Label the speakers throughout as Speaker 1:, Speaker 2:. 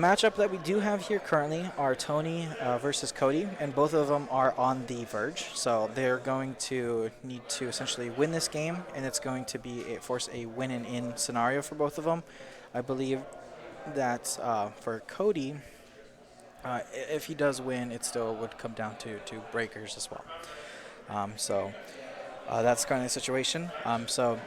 Speaker 1: Matchup that we do have here currently are Tony versus Cody, and both of them are on the verge. So they're going to need to essentially win this game, and it's going to be force a win and in scenario for both of them. I believe that for Cody, if he does win, it still would come down to breakers as well. That's kind of the situation. So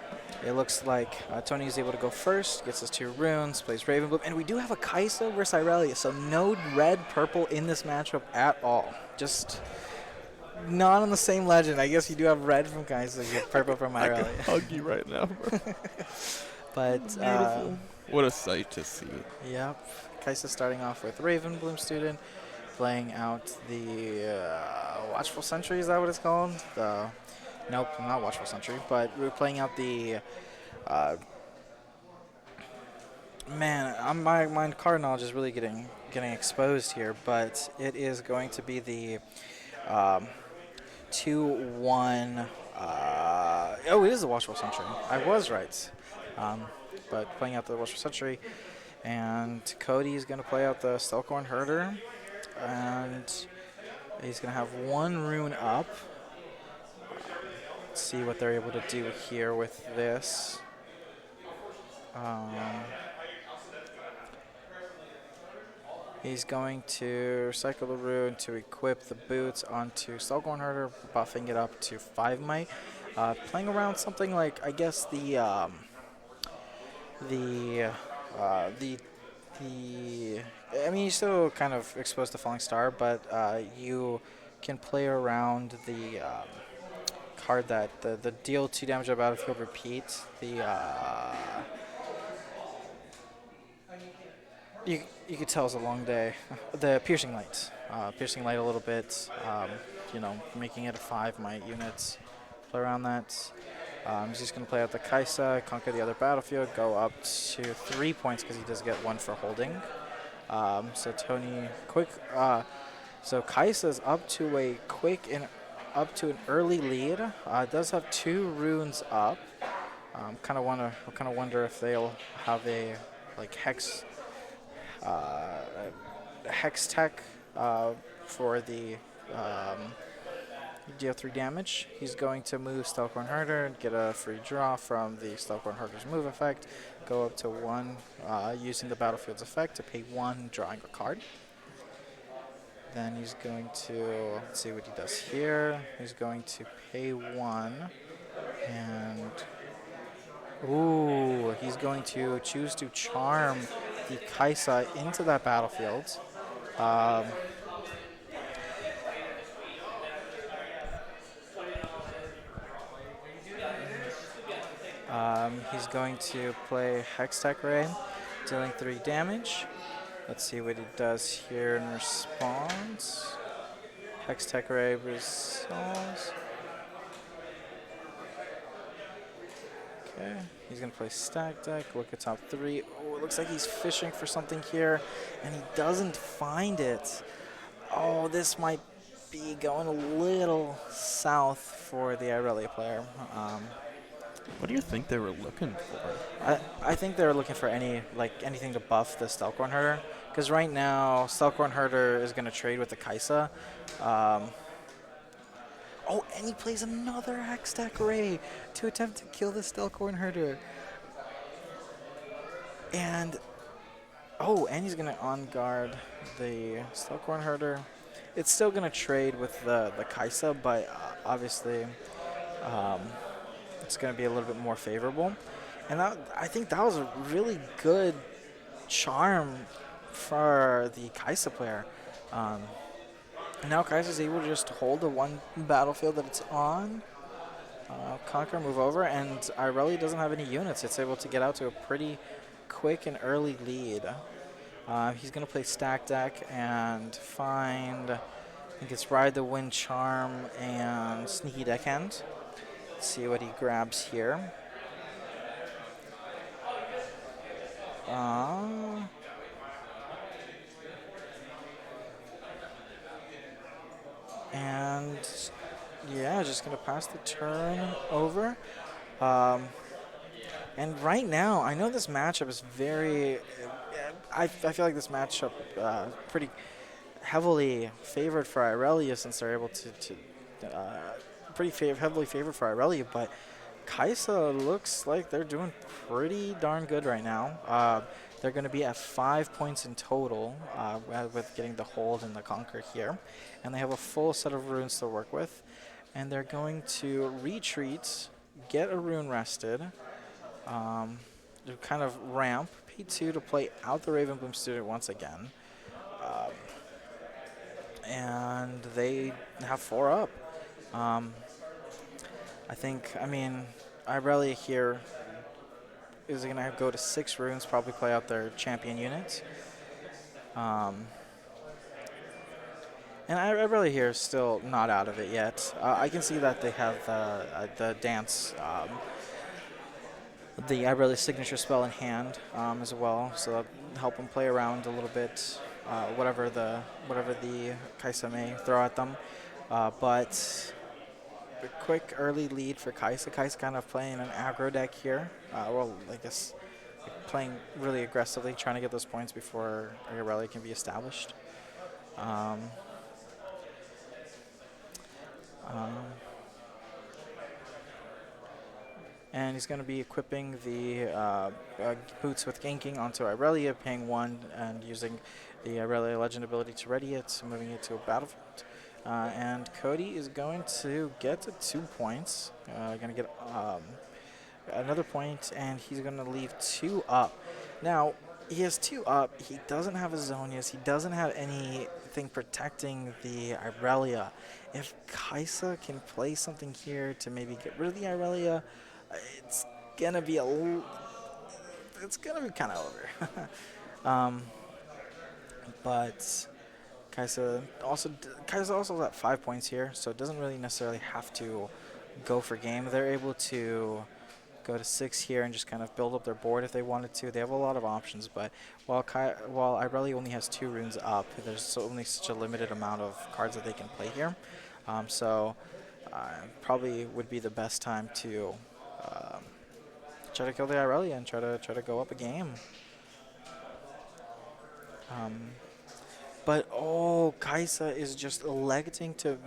Speaker 1: it looks like Tony is able to go first, gets his 2 runes, plays Ravenbloom, and we do have a Kaisa versus Irelia, so no red-purple in this matchup at all. Just not on the same legend. I guess you do have red from Kaisa, you have purple from Irelia.
Speaker 2: I can hug you right now.
Speaker 1: But
Speaker 2: beautiful. What a sight to see.
Speaker 1: Yep. Kaisa starting off with Ravenbloom student, playing out the Watchful Sentry, is that what it's called? Nope, not Watchful Sentry, but we're playing out the... my card knowledge is really getting exposed here, but it is going to be the 2-1... it is the Watchful Sentry. I was right. But playing out the Watchful Sentry, and Cody's going to play out the Stelcorn Herder, and he's going to have 1 rune up. Let's see what they're able to do here with this. He's going to cycle the rune to equip the boots onto Stelcorn Herder, buffing it up to 5 might. Playing around something like, I guess, I mean, you're still kind of exposed to Falling Star, but you can play around the card that the deal 2 damage on battlefield repeat. You could tell it's a long day. The Piercing Light. Piercing Light a little bit, making it a 5 might units. Play around that. He's just going to play out the Kaisa, conquer the other battlefield, go up to 3 points because he does get 1 for holding. So Tony, so Kaisa's up to a quick and up to an early lead. Does have 2 runes up. Kind of wonder if they'll have a hex tech for the deal 3 damage. He's going to move Stelcorn Herder and get a free draw from the Stelcorn Herder's move effect. Go up to 1 using the battlefield's effect to pay 1, drawing a card. Then he's going to, let's see what he does here. He's going to pay 1, and he's going to choose to charm the Kaisa into that battlefield. He's going to play Hextech Ray, dealing 3 damage. Let's see what he does here in response. Hextech Ray resolves. Okay, he's going to play Stack Deck, look at top 3. Oh, it looks like he's fishing for something here, and he doesn't find it. Oh, this might be going a little south for the Irelia player.
Speaker 2: What do you think they were looking for?
Speaker 1: I think they were looking for anything to buff the Stelcorn Herder, because right now Stelcorn Herder is going to trade with the Kaisa. And he plays another Hextech Ray to attempt to kill the Stelcorn Herder. And he's going to on guard the Stelcorn Herder. It's still going to trade with the Kaisa, but obviously it's going to be a little bit more favorable. And I think that was a really good charm for the Kaisa player. Now Kaisa's able to just hold the 1 battlefield that it's on, conquer, move over, and Irelia doesn't have any units. It's able to get out to a pretty quick and early lead. He's going to play Stack Deck and find, I think it's Ride the Wind Charm and Sneaky Deckhand. Let's see what he grabs here. And yeah, just going to pass the turn over. And right now, I know this matchup is very... I feel like this matchup pretty heavily favored for Irelia since they're able to pretty heavily favored for Irelia, but Kaisa looks like they're doing pretty darn good right now. They're going to be at 5 points in total with getting the hold and the conquer here, and they have a full set of runes to work with, and they're going to retreat, get a rune rested, to kind of ramp, P2 to play out the Ravenbloom student once again. Um, and they have 4 up. Um, I mean, Irelia here is going to go to 6 runes, probably play out their champion units. And Irelia here is still not out of it yet. I can see that they have the dance, the Irelia signature spell in hand as well, so that'll help them play around a little bit, whatever the Kaisa may throw at them. But a quick early lead for Kaisa. Kaisa kind of playing an aggro deck here. Well, I guess playing really aggressively, trying to get those points before Irelia can be established. Um, um, and he's going to be equipping the boots with ganking onto Irelia, paying 1 and using the Irelia legend ability to ready it, moving it to a battlefield. And Cody is going to get to 2 points. Going to get another point, and he's going to leave 2 up. Now, he has 2 up. He doesn't have Azonius. He doesn't have anything protecting the Irelia. If Kaisa can play something here to maybe get rid of the Irelia, it's going to be it's going to be kind of over. But Kaisa also at 5 points here, so it doesn't really necessarily have to go for game. They're able to go to 6 here and just kind of build up their board if they wanted to. They have a lot of options, but while Irelia only has 2 runes up, there's only such a limited amount of cards that they can play here. So probably would be the best time to try to kill the Irelia and try to go up a game. But Kaisa is just electing to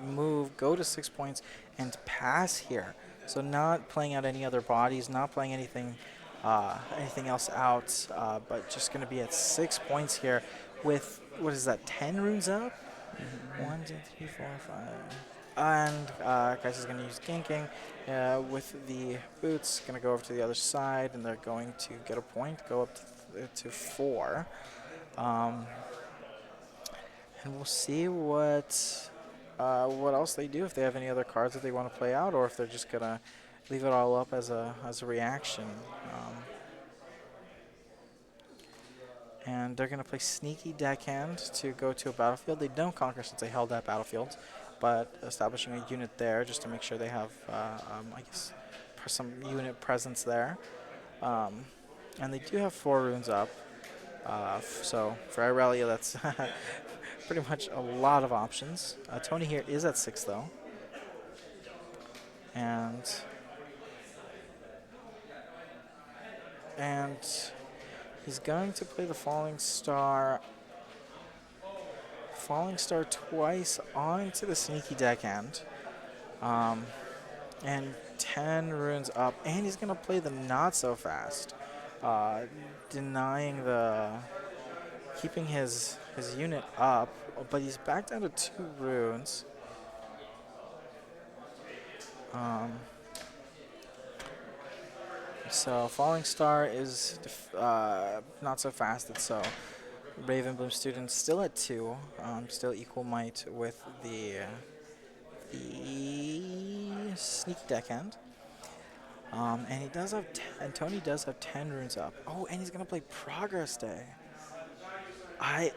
Speaker 1: go to 6 points, and pass here. So not playing out any other bodies, not playing anything else out, but just going to be at 6 points here with, what is that, 10 runes up? 1, 2, 3, 4, 5. And Kaisa's going to use ganking with the boots, going to go over to the other side, and they're going to get a point, go up to 4. And we'll see what else they do, if they have any other cards that they want to play out, or if they're just gonna leave it all up as a reaction. And they're gonna play Sneaky Deckhand to go to a battlefield. They don't conquer since they held that battlefield, but establishing a unit there just to make sure they have, I guess, some unit presence there. And they do have 4 runes up. So for Irelia, that's pretty much a lot of options. Tony here is at 6 though. And he's going to play the Falling Star twice onto the Sneaky Deckhand. And 10 runes up. And he's going to play the Not So Fast. Denying keeping his unit up, but he's back down to 2 runes. So Falling Star is not so fast, so Ravenbloom student still at 2, still equal might with the Sneaky Deckhand. And he does have and Tony does have 10 runes up. Oh, and he's gonna play Progress Day. I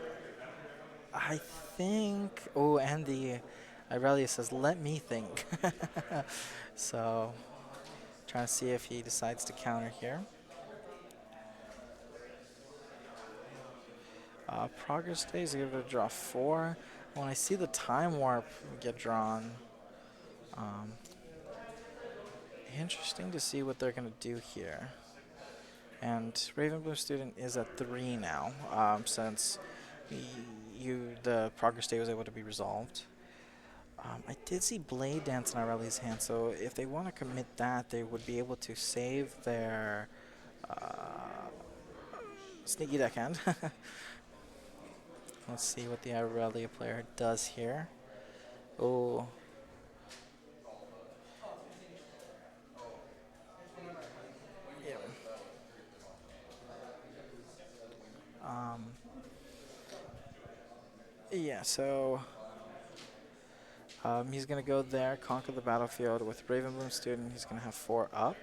Speaker 1: think. Oh, and the Irelia says, "Let me think." So, trying to see if he decides to counter here. Progress Day is going to draw 4. When I see the Time Warp get drawn, interesting to see what they're going to do here. And Ravenbloom student is at 3 now, since the progress state was able to be resolved. I did see Blade Dance in Irelia's hand, so if they want to commit that, they would be able to save their sneaky deckhand. Let's see what the Irelia player does here. Oh. Yeah. Um, yeah, so he's going to go there, conquer the battlefield with Ravenbloom student. He's going to have 4 up.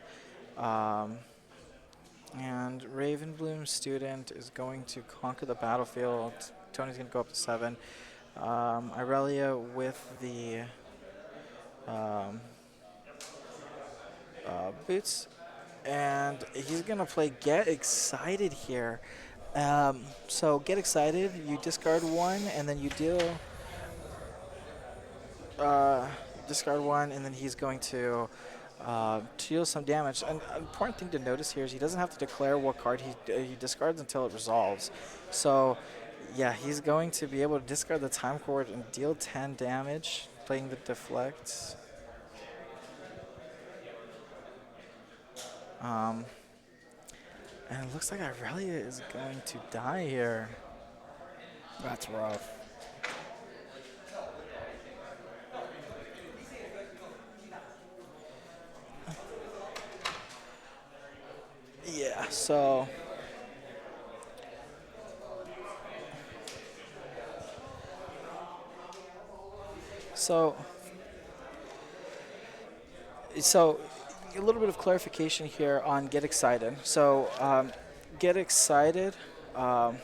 Speaker 1: And Ravenbloom student is going to conquer the battlefield. Tony's going to go up to 7. Irelia with the boots. And he's going to play Get Excited here. So Get Excited, you discard 1, and then you deal... discard 1, and then he's going to deal some damage. An important thing to notice here is he doesn't have to declare what card he discards until it resolves. So, yeah, he's going to be able to discard the time cord and deal 10 damage, playing the deflect. And it looks like Irelia is going to die here.
Speaker 2: That's rough.
Speaker 1: Yeah, so... So, a little bit of clarification here on Get Excited. So, Get Excited, the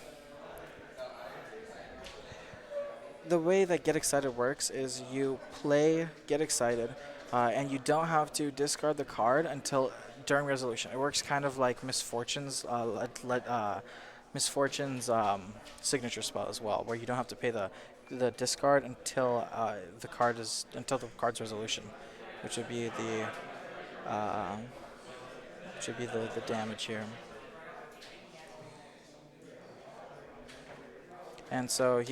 Speaker 1: way that Get Excited works is you play Get Excited, and you don't have to discard the card until during resolution. It works kind of like Misfortune's signature spell as well, where you don't have to pay the discard until the card's resolution, which would be the damage here. And so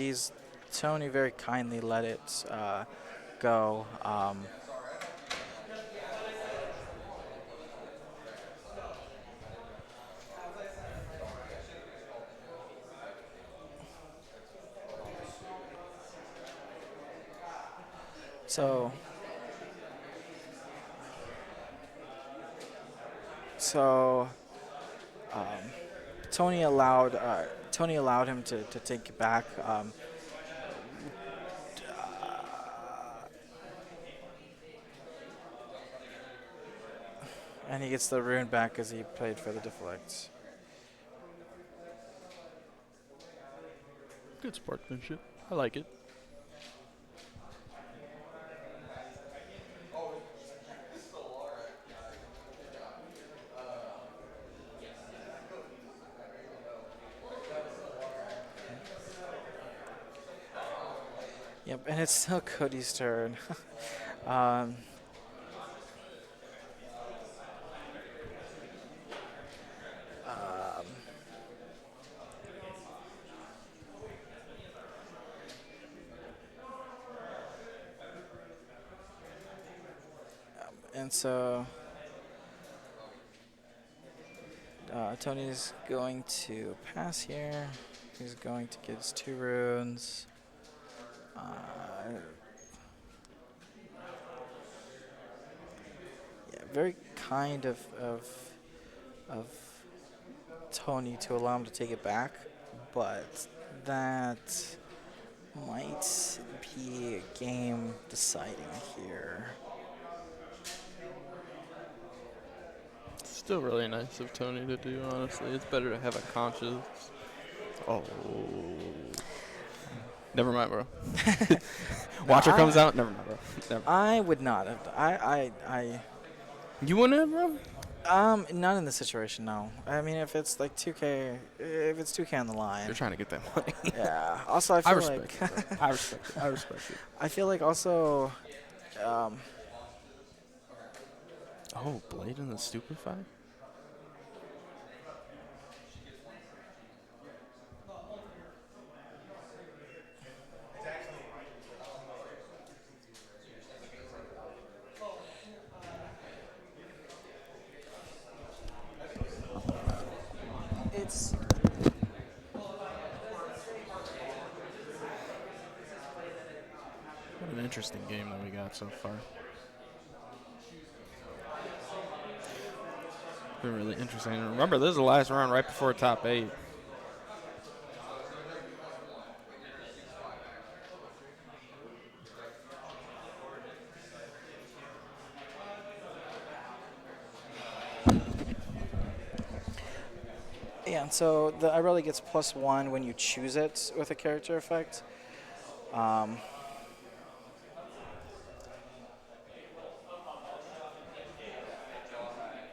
Speaker 1: Tony very kindly let it go. So Tony allowed him to take it back. And he gets the rune back as he played for the deflect.
Speaker 2: Good sportsmanship. I like it.
Speaker 1: Yep, and it's still Cody's turn. And so Tony's going to pass here. He's going to get his 2 runes. Yeah, very kind of Tony to allow him to take it back, but that might be game deciding here.
Speaker 2: Still really nice of Tony to do, honestly. It's better to have a conscience. Oh. Never mind, bro. Watcher comes out. Never mind, bro. Never.
Speaker 1: I would not have.
Speaker 2: You wouldn't have, bro?
Speaker 1: Not in this situation, no. I mean, if it's like 2K, if it's 2K on the line.
Speaker 2: You're trying to get that money.
Speaker 1: Yeah. Also, I feel
Speaker 2: respect it, bro. I respect it. I respect it.
Speaker 1: I feel like also,
Speaker 2: Oh, Blade in the Stupefy? interesting game that we got so far. Been really interesting. And remember, this is the last round right before top 8.
Speaker 1: Yeah, and so the Irelia gets +1 when you choose it with a character effect.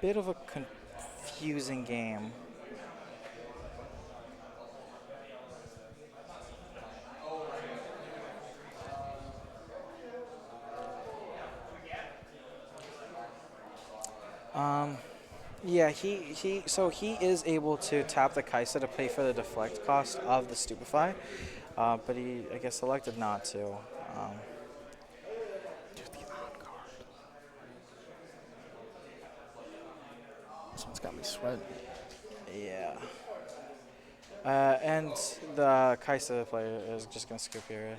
Speaker 1: Bit of a confusing game. Yeah, so he is able to tap the Kaisa to pay for the deflect cost of the Stupefy, but he, I guess, elected not to.
Speaker 2: This one's got me sweating.
Speaker 1: Yeah. And the Kaisa player is just going to skip here.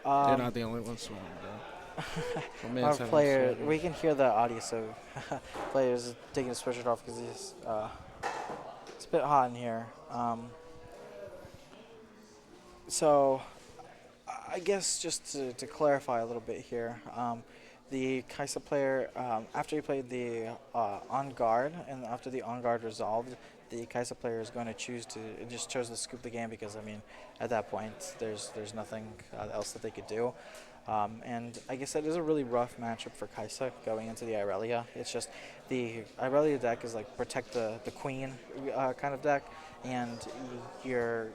Speaker 2: You're not the only one sweating, bro.
Speaker 1: Our player, we can hear the audio, so players taking his sweatshirt off because it's a bit hot in here. So I guess just to clarify a little bit here, the Kaisa player, after he played the on guard, and after the on guard resolved, the Kaisa player is going to just chose to scoop the game because, I mean, at that point, there's nothing else that they could do. And I guess that is a really rough matchup for Kaisa going into the Irelia. It's just the Irelia deck is like protect the queen kind of deck, and your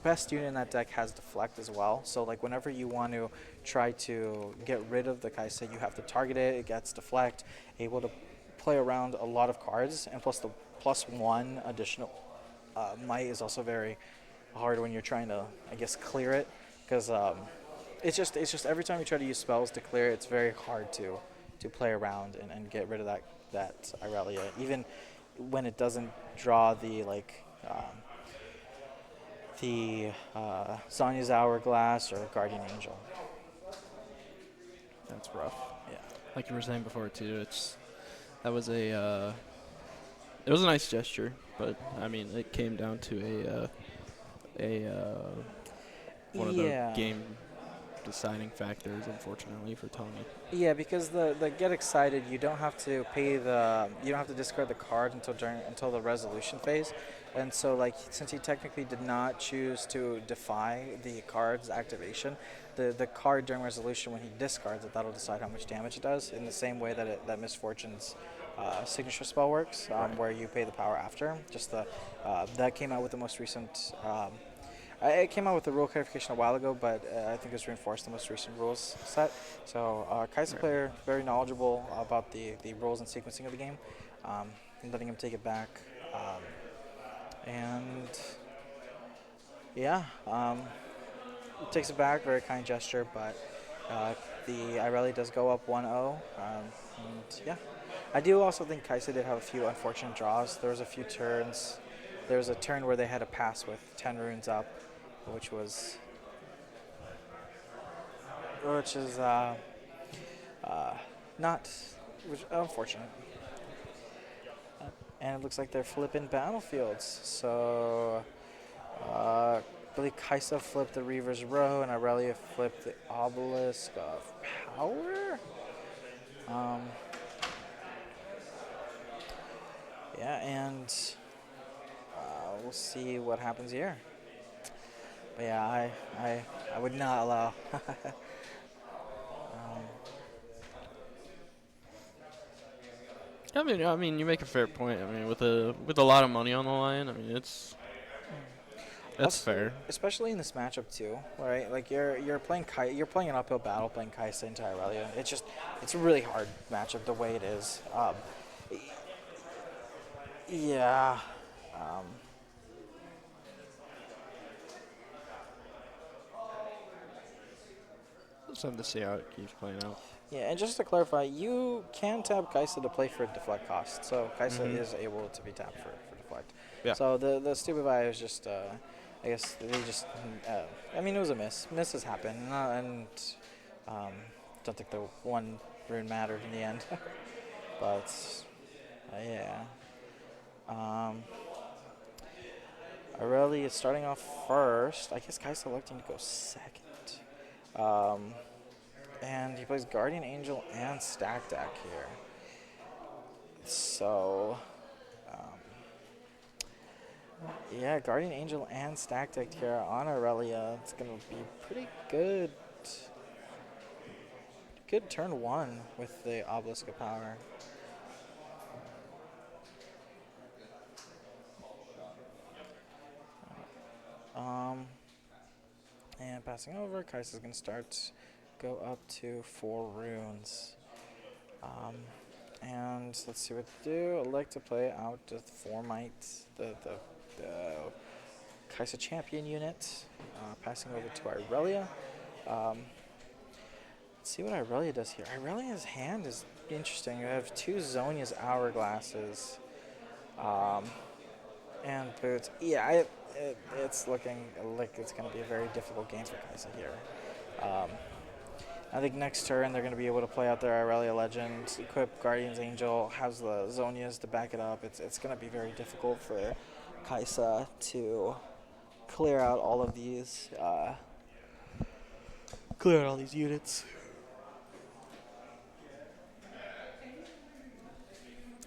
Speaker 1: best unit in that deck has deflect as well. So like whenever you want to try to get rid of the Kaisa, you have to target it. It gets deflect, able to play around a lot of cards, and plus the +1 additional might is also very hard when you're trying to, I guess, clear it, because it's just every time you try to use spells to clear it, it's very hard to play around and get rid of that Irelia, even when it doesn't draw the Sonya's Hourglass or Guardian Angel.
Speaker 2: That's rough.
Speaker 1: Yeah.
Speaker 2: Like you were saying before too, that was a it was a nice gesture, but I mean it came down to one of the game deciding factors, unfortunately, for Tony.
Speaker 1: Yeah, because the get excited, you don't have to discard the card until the resolution phase, and so like since he technically did not choose to defy the card's activation, the card during resolution, when he discards it, that'll decide how much damage it does, in the same way that Misfortune's signature spell works, where you pay the power after. Just that came out with the most recent. It came out with the rule clarification a while ago, but I think it was reinforced in the most recent rules set. So Kaisa player, very knowledgeable about the rules and sequencing of the game, and letting him take it back. And yeah, takes it back, very kind gesture, but the Irelia does go up 1-0. And yeah, I do also think Kaisa did have a few unfortunate draws. There was a few turns. There was a turn where they had a pass with 10 runes up, which is unfortunate. And it looks like they're flipping battlefields. So I believe Kaisa flipped the Reaver's Row, and Irelia flipped the Obelisk of Power. Yeah, and we'll see what happens here. But yeah, I would not allow.
Speaker 2: I mean, you make a fair point. I mean, with a lot of money on the line, I mean, that's fair.
Speaker 1: Especially in this matchup too, right? Like you're playing an uphill battle playing Kaisa into Irelia. It's a really hard matchup the way it is. Yeah.
Speaker 2: Just have to see how it keeps playing out.
Speaker 1: Yeah, and just to clarify, you can tap Kaisa to play for deflect cost, so Kaisa
Speaker 2: Mm-hmm.
Speaker 1: is able to be tapped for deflect.
Speaker 2: Yeah.
Speaker 1: So the stupid buy was just, I guess they just, I mean, it was a miss. Misses happen, and um, don't think the one rune mattered in the end. But yeah, um, Irelia is starting off first. I guess Kaisa electing to go second. Um, and he plays Guardian Angel and Stack Deck here. So, um, yeah, Guardian Angel and Stack Deck here on Irelia. It's going to be pretty good. Good turn one with the Obelisk of Power. Um, and passing over, Kaisa's going to go up to 4 runes. And let's see what to do. I'd like to play out the 4 might, the Kaisa champion unit. Passing over to Irelia. Um, let's see what Irelia does here. Irelia's hand is interesting. You have 2 Zonia's Hourglasses. Um, and boots. Yeah, it's looking like it's going to be a very difficult game for Kaisa here. Um, I think next turn they're going to be able to play out their Irelia Legend, equip Guardian's Angel, has the Zonias to back it up. It's going to be very difficult for Kaisa to clear out all of these, units.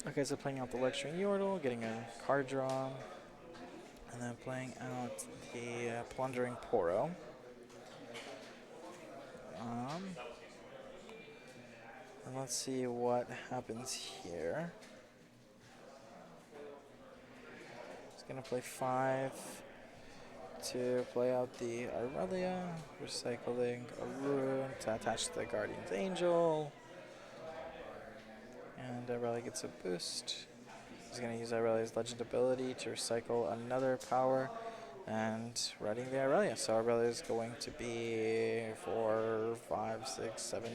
Speaker 1: Okay, so playing out the Lecturing Yordle, getting a card draw, and then playing out the Plundering Poro. And let's see what happens here. He's going to play 5 to play out the Irelia, recycling a rune to attach to the Guardian's Angel. And Irelia gets a boost. He's going to use Irelia's Legend ability to recycle another power and reading the Irelia. So Irelia is going to be 4, 5, 6, 7,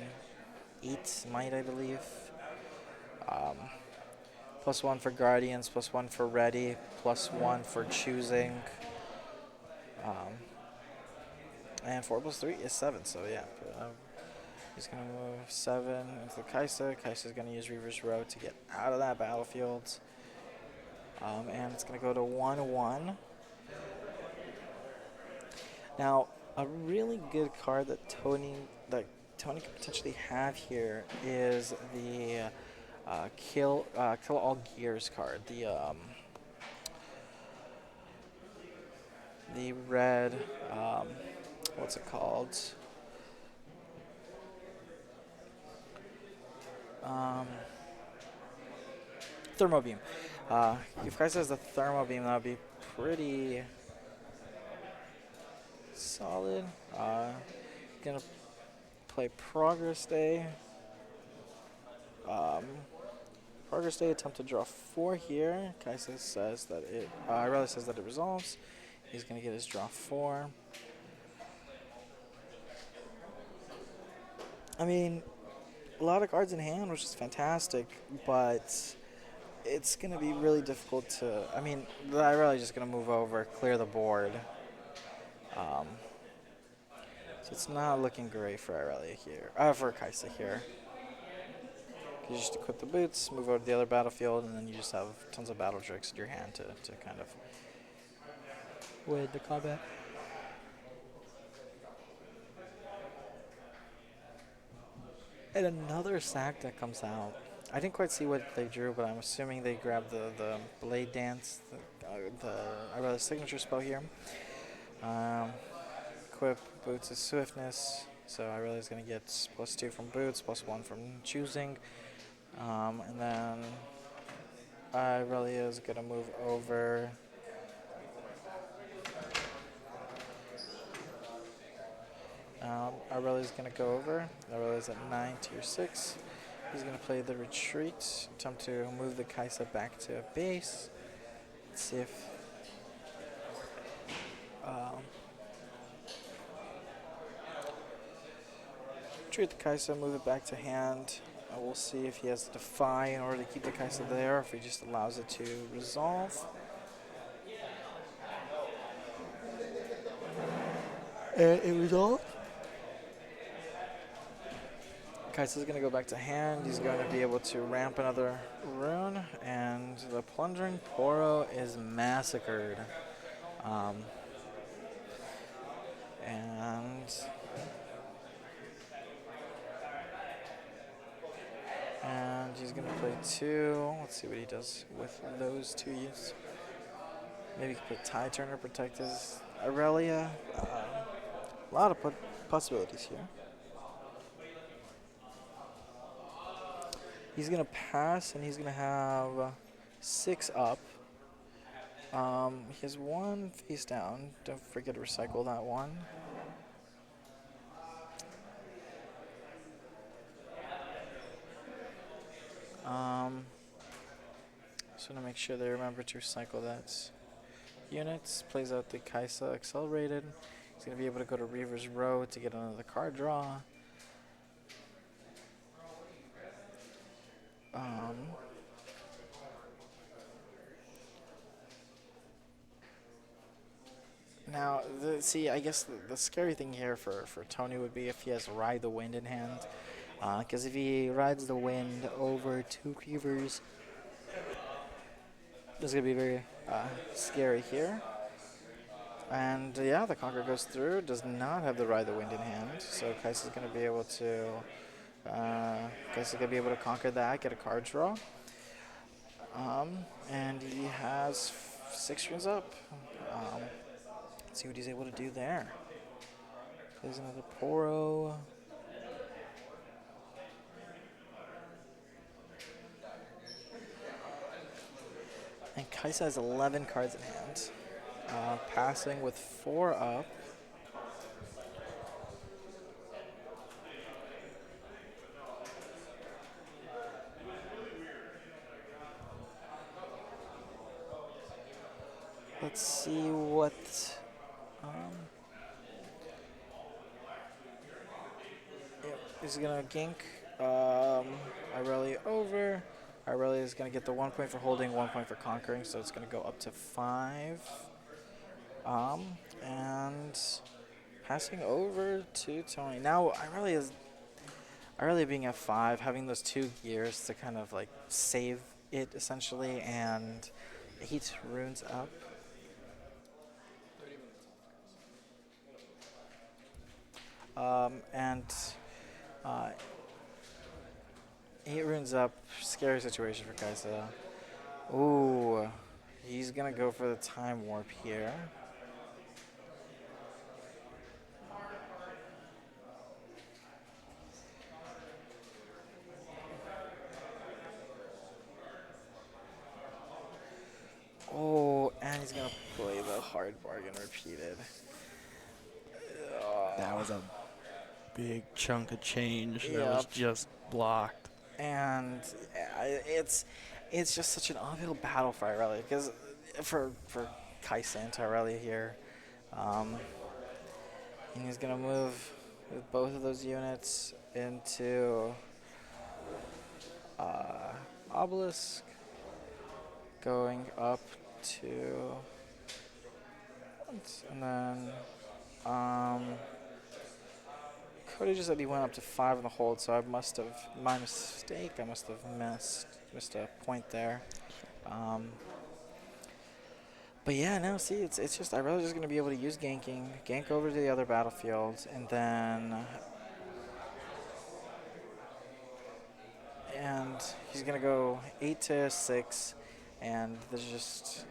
Speaker 1: 8 might, I believe. +1 for Guardians, +1 for Ready, +1 for choosing. And 4 + 3 is 7, so yeah. He's going to move 7 into Kaisa. Kaisa's going to use Reaver's Road to get out of that battlefield. And it's going to go to 1-1. Now, a really good card that Tony could potentially have here is the kill all gears card. The red, what's it called? Thermo Beam. If Kaisa has the Thermo Beam, that would be pretty solid. Gonna play Progress Day. Progress Day, attempt to draw 4 here. Kaisa says that Irelia says that it resolves. He's gonna get his draw 4. I mean, a lot of cards in hand, which is fantastic, but it's going to be really difficult to... I mean, the Irelia is just going to move over, clear the board. So it's not looking great for Irelia here. For Kaisa here. You just equip the boots, move over to the other battlefield, and then you just have tons of battle tricks in your hand to kind of win the combat. And another sack that comes out. I didn't quite see what they drew, but I'm assuming they grabbed the Blade Dance, the Irelia's signature spell here. Equip Boots' Swiftness, so Irelia's going to get +2 from Boots, +1 from choosing. And then Irelia is going to move over. Irelia's going to go over. Irelia's at 9, tier 6. He's going to play the retreat, attempt to move the Kaisa back to base. Let's see if... Treat the Kaisa, move it back to hand. We'll see if he has to Defy in order to keep the Kaisa there, or if he just allows it to resolve. And it resolved. Kaisa's going to go back to hand. He's going to be able to ramp another rune, and the Plundering Poro is massacred. Um, and he's going to play 2. Let's see what he does with those 2 units. Maybe he can play Tie Turner, protect his Irelia. A lot of possibilities here. He's going to pass, and he's going to have 6 up. He has 1 face down. Don't forget to recycle that one. So to make sure they remember to recycle that units. Plays out the Kaisa accelerated. He's going to be able to go to Reaver's Row to get another card draw. Now, I guess the scary thing here for Tony would be if he has Ride the Wind in hand. Because if he rides the wind over 2 Reavers, it's going to be very scary here. And yeah, the Conquer goes through, does not have the Ride the Wind in hand. So Kaisa's going to be able to conquer that, get a card draw. And he has 6 runes up. Let's see what he's able to do there. Plays another Poro. And Kaisa has 11 cards in hand. Passing with 4 up. Let's see what... he's going to gank Irelia over. Irelia is going to get the 1 point for holding, 1 point for conquering, so it's going to go up to 5. And passing over to Tony. Now, Irelia being at 5, having those 2 gears to kind of like save it essentially, and heat runes up. And 8 runes up. Scary situation for Kaisa. Ooh, he's gonna go for the time warp here. Oh, and he's gonna play the hard bargain repeated.
Speaker 2: That was a big chunk of change that
Speaker 1: Yep.
Speaker 2: was just blocked.
Speaker 1: And it's just such an uphill battle for Irelia, because for Kaisa and Irelia here. And he's gonna move with both of those units into Obelisk, going up to, and then Cody just said he went up to 5 in the hold, so my mistake, I must have missed a point there. But yeah, no, see, it's just, Irelia's just going to be able to use gank over to the other battlefield, and he's going to go 8 to 6, and there's just...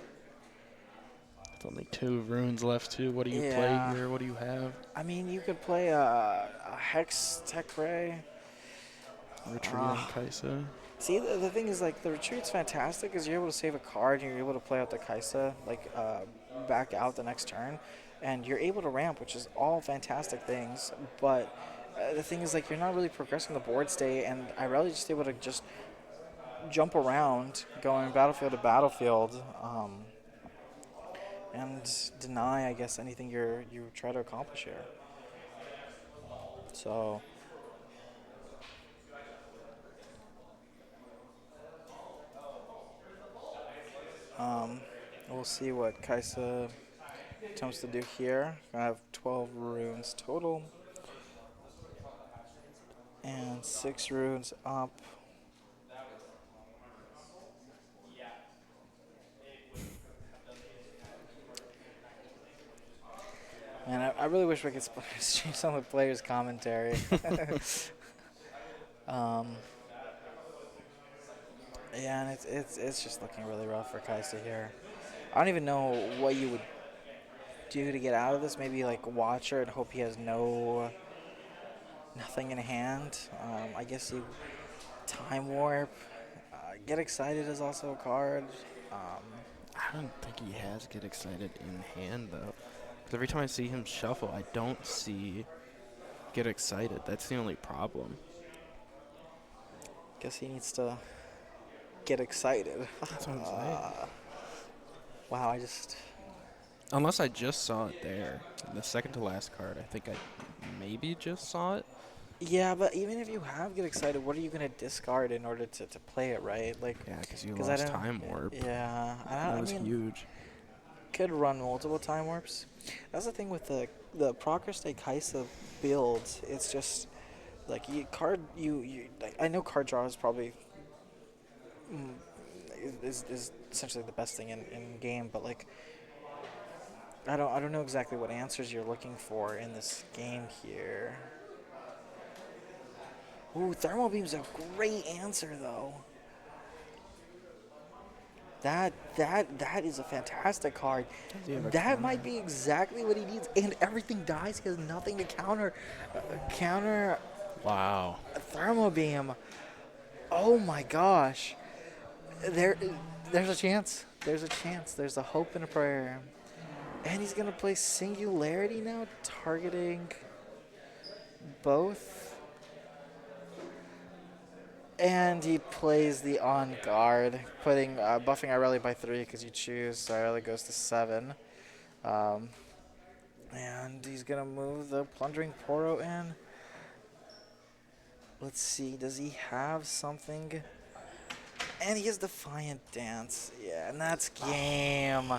Speaker 2: It's only 2 runes left too. What do you play here? What do you have?
Speaker 1: I mean, you could play a Hex Tech Ray.
Speaker 2: Retreat on Kaisa.
Speaker 1: See, the thing is, like, the retreat's fantastic because you're able to save a card and you're able to play out the Kaisa, like, back out the next turn. And you're able to ramp, which is all fantastic things. But the thing is, like, you're not really progressing the board state, and Irelia's just able to just jump around, going battlefield to battlefield, and deny, I guess, anything you try to accomplish here. So, we'll see what Kaisa attempts to do here. I have 12 runes total. And 6 runes up. Man, I really wish we could stream some of the players' commentary. um, yeah, and it's just looking really rough for Kaisa here. I don't even know what you would do to get out of this. Maybe like Watcher and hope he has nothing in hand. I guess you Time Warp. Get Excited is also a card.
Speaker 2: I don't think he has Get Excited in hand, though. 'Cause every time I see him shuffle, I don't see Get Excited. That's the only problem.
Speaker 1: Guess he needs to get excited.
Speaker 2: That's what I'm saying.
Speaker 1: Wow, I just.
Speaker 2: Unless I just saw it there. The second to last card, I think I maybe just saw it.
Speaker 1: Yeah, but even if you have Get Excited, what are you going to discard in order to play it, right? Like,
Speaker 2: Yeah, because you
Speaker 1: 'cause
Speaker 2: lost Time Warp.
Speaker 1: Yeah,
Speaker 2: That was
Speaker 1: I mean,
Speaker 2: huge.
Speaker 1: could run multiple Time Warps. That's the thing with the Procker Stay Kaisa builds. It's just like you like I know card draw is probably mm, is essentially the best thing in game, but like I don't know exactly what answers you're looking for in this game here. Ooh, Thermal Beam's a great answer though. That is a fantastic card.
Speaker 2: Does he have a
Speaker 1: That
Speaker 2: counter?
Speaker 1: might be exactly what he needs, and everything dies. He has nothing to counter
Speaker 2: Wow.
Speaker 1: a Thermal Beam. Oh my gosh. There's a chance. There's a chance. There's a hope and a prayer. And he's gonna play Singularity now, targeting both. And he plays the On Guard, putting buffing Irelia by 3 because you choose. So Irelia goes to 7. And he's gonna move the Plundering Poro in. Let's see, does he have something? And he has Defiant Dance. Yeah, and that's game.